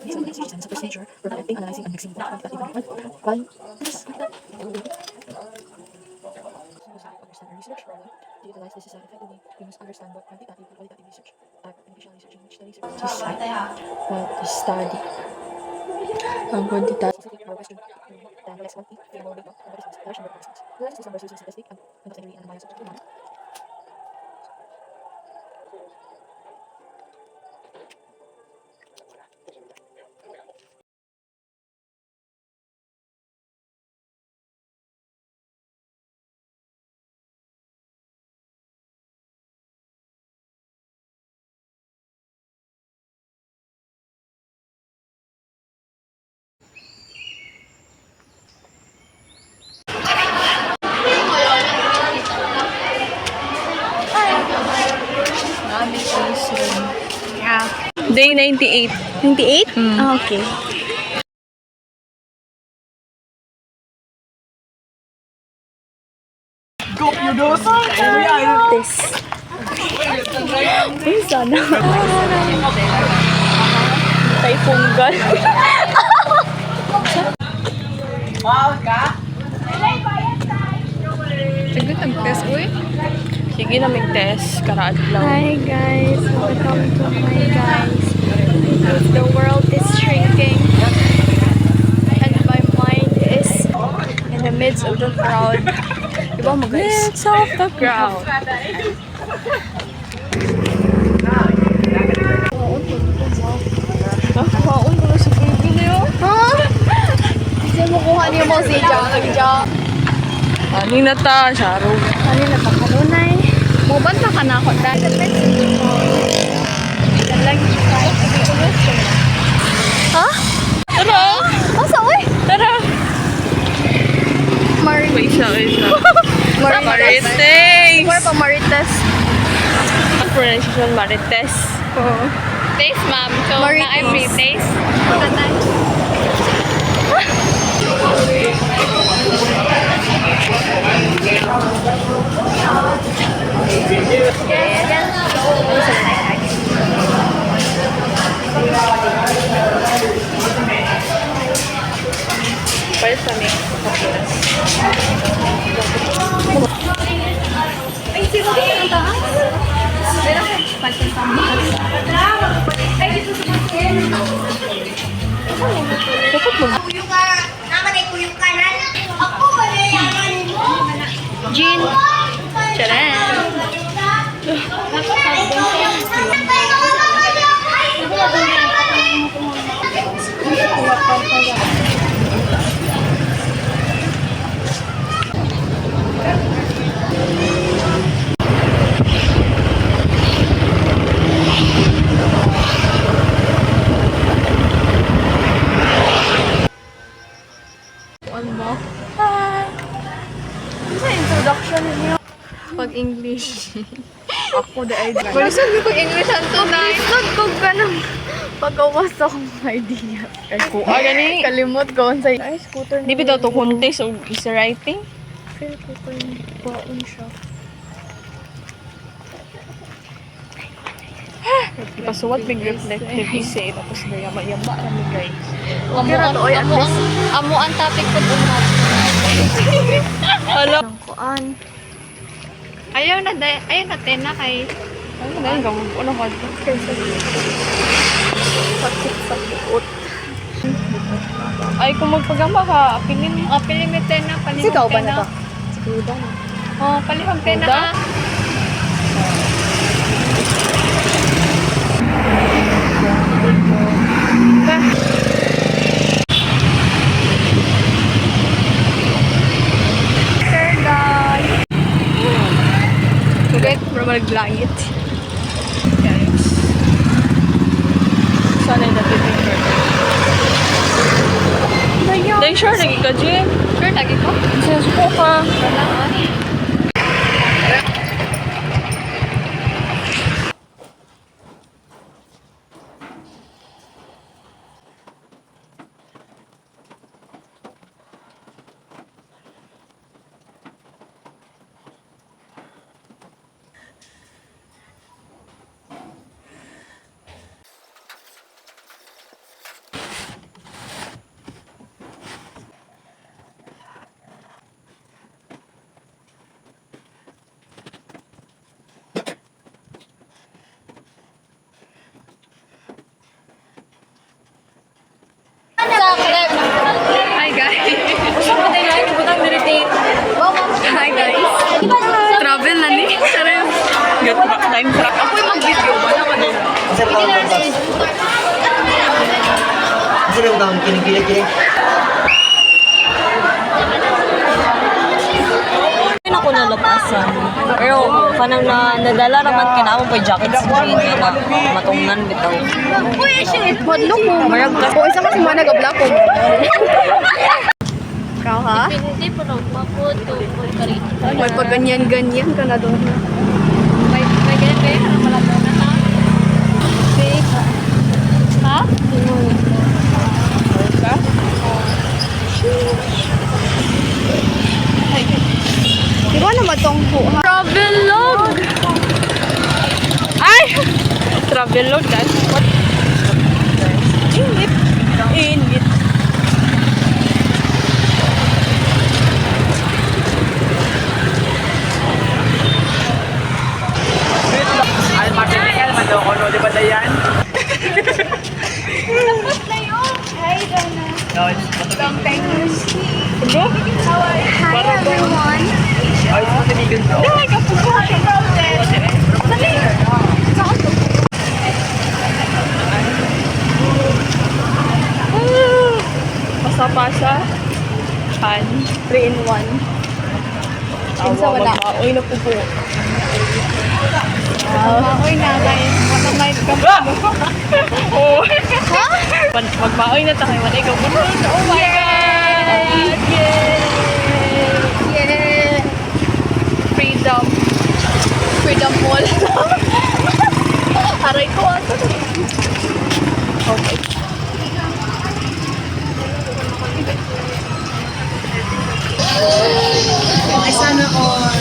So this is the first nature for collecting, analyzing, and mixing the by this method. Understand our research problem. To utilize this design effectively, we must understand what quantitative research, beneficial research, in which studies to study ang quantitative or question. Then the next one, the number of data, and what is large number of participants. Realize this numbers using statistic and category and bias. Yeah. Day 98. 28? Ah, okay. This. Uy, sana. Kay Punggal. Sige, nag-test, uy. Sige na, mag-test. Karaad lang. Hi guys, welcome to my guys. The world is shrinking and my mind is in the midst of the crowd. Diba mo guys? Midst of the crowd. Nakaon ko na sa baby na yun. Ha? Kasi mo kuha niyo mo si Jack. Ani na ta, Sharo. Ano na ba kanunay? Muban pa ka na ako dahil ha? Tara! Asa oy? Tara! Wait siya. Marites! Where pa Marites? Ang pronunciation, Marites. Oo. Taste, ma'am. So, Marites. na I'm free taste. Pwede sa mix. Jean. Charan. Sa introduction niyo. Pag-English. Ako the idea. Balisan mo pag-English ang tunay. Isod ko ka ng pagkawas akong idea. Gani. Kalimot ko sa ay scooter Di ba daw to contest o isa writing? Feel ko pa yung baon siya. Ipasuwat big reflective essay tapos yama-yama kami guys. Amo ang topic ko dun na. Hello. Ang kuan. Ayaw na tena kay ano na yung gamot. Ano ka? Sakit. Ay, kung magpagama ka, apilin mo tena. Sigaw ba na ba? Sigaw ba na? Oh, palihog tena ka. Sugat, maglangit. Sana yung napitin ko. Dahil sure, lagi ka, Jim. Sure, lagi ko? Sinasuko ka. time trap. Ako yung mag-video ba naman eh. Sir, taon to tas. Sir, yung taon, kinig. Hindi ako nalapasan. Pero kanang nadala naman kinamon pa jacket sa jean kaya na matungnan bitaw. Badlo mo. Marag ka. O, isa kasi mga nag-vlog ko. Ikaw ha? Hindi po nang maputo po kari. May pag ganyan-ganyan ka na doon. May ganyan kayo na malabo na ta. Ha? Di ba naman tong buha? Travelog! Ay! Travelog guys. Init. Init. Ay, matinigal, mandokono, di ba na yan? Tapos na yun! Hi, Donna. No, it's Long time no see. Hi, everyone. Ay, it's matinigal daw. Dahil ka po po sa problem. Dali. Saan to? Pasa-pasa. Pan. 3 in 1. Kinsa wala. Uy, napupo. Makoy na guys. Matamay ka po. Oh. Ha? Magmaoy na tayo. Wala ikaw. Oh my God! Yeah. Freedom. Freedom Mall. Aray ko. Okay. Ay, sana all.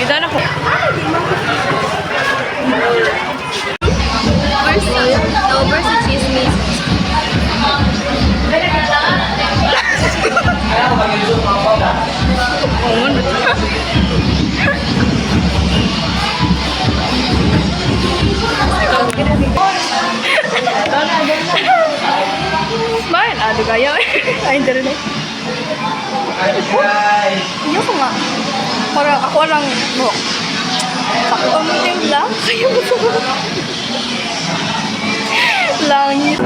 Kita na ko. Versus chismis. Smile. Aduh gaya. Ay, dari na. Iyo ko nga. Para ako lang mo. Sakto mo timpla. Kaya mo langit.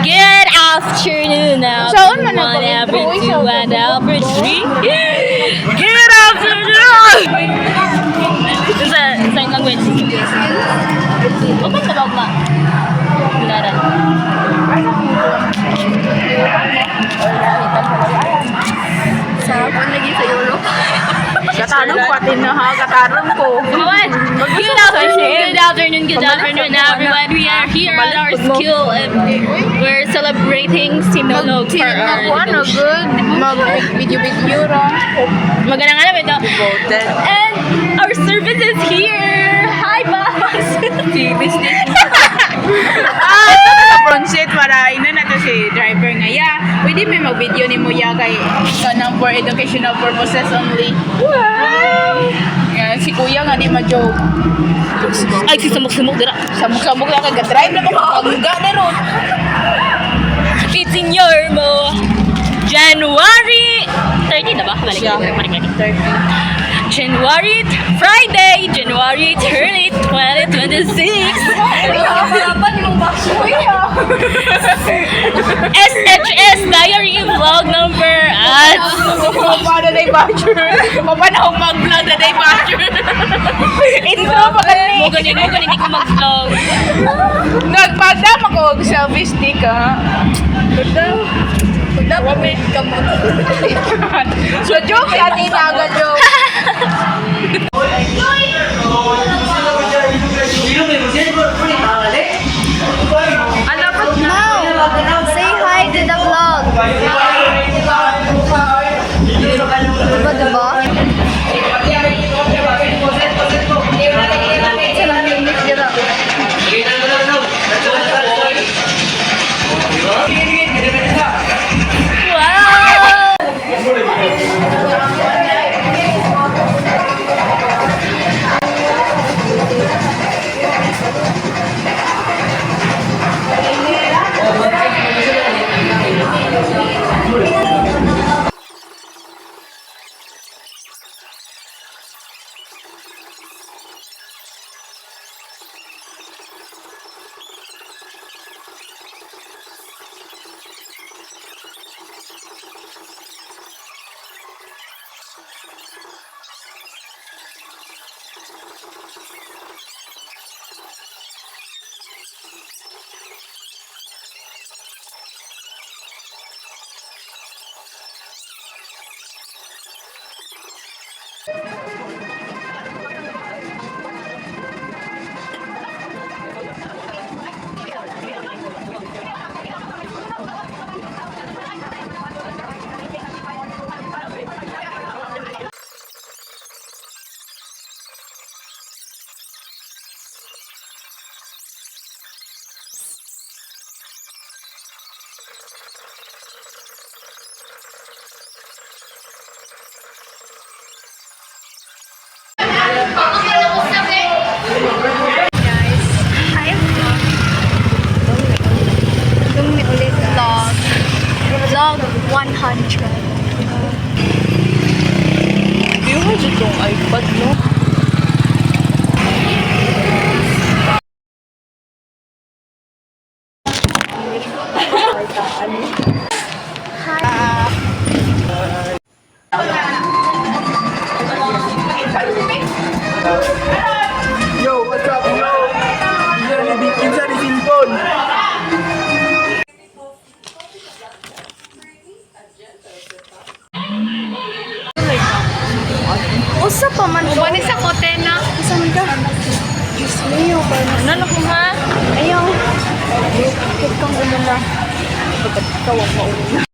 Good afternoon, everyone, every 2 and every 3. Good afternoon! Sa language. Open ka ba ma? Bilaran. Sarap ang lagi sa Europe. Katarong pati na ha. Katarong ko. Good afternoon, everyone. We are here at our school and we're celebrating Sinulog for Ako our ano, good. Mag-video ra. magandang alam ito. And our service is here. Hi, boss. Front seat para ina na to si driver nga pwede may mag-video ni mo kay kanang for educational purposes only. Wow! Si kuya nga di ma-joke. Ay, si samok-samok dira. Samok-samok lang kag drive na mo pagga na ron. It's in your mo. January 30 na ba? Balik. January, Friday, January 30, 2026. SHS Diary Vlog number at Paano na yung voucher? Paano akong mag-vlog na na yung voucher? Intro pa kasi. mo ganyan, hindi ko mag-vlog. Nagpagdam ako og selfie stick ha. Dapat ka mo. So joke yan, inaga joke. Say hi to the vlog. Diba? Vlog 100. Yung nga dyan tong iPad no? Yo, what's up, yo? Kinsa di simpon. Usa pa man. Ubani sa kote na. Usa man ka? Diyos mio. Ano ko ha? Ayaw. Kit kang umula. Kapag ikaw ang mauna.